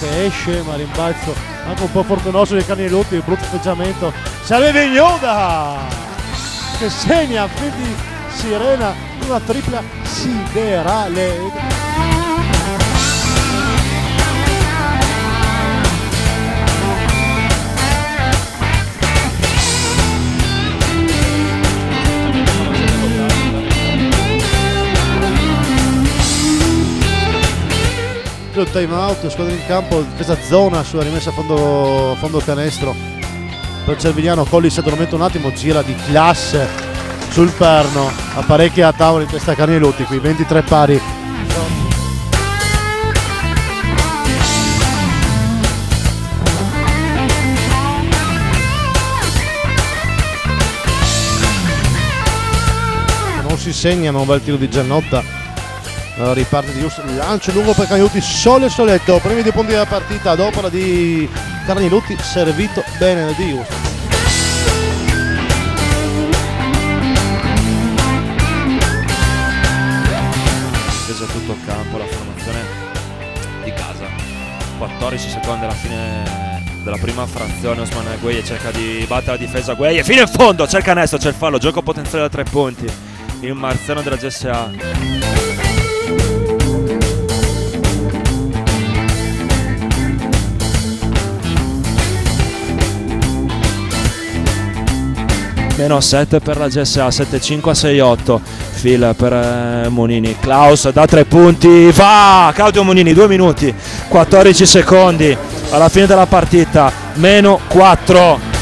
che esce, ma rimbalzo anche un po' fortunoso dei Carnilotti, brutto atteggiamento. Salve Vignoda che segna, quindi Sirena, una tripla siderale. Il time out, squadra in campo, difesa zona sulla rimessa a fondo canestro per Cervignano. Collis addormenta un attimo, gira di classe sul perno, apparecchia a tavola in testa a Carnilotti, qui 23 pari. Non si segna, ma un bel tiro di Giannotta. Riparte di Just, lancio lungo per Carnilotti, solo e soletto, primi due punti della partita ad opera di Carnilotti, servito bene da Di Just. Difesa tutto il campo, la formazione di casa, 14 secondi alla fine della prima frazione. Osman Gueye cerca di battere la difesa, Gueye fino in fondo, c'è il canestro, c'è il fallo, gioco potenziale da 3 punti, il Marziano della GSA. Meno 7 per la GSA, 7-5 a 6-8. Fil per Monini. Klaus da 3 punti. Va! Claudio Monini, 2 minuti, 14 secondi alla fine della partita. Meno 4.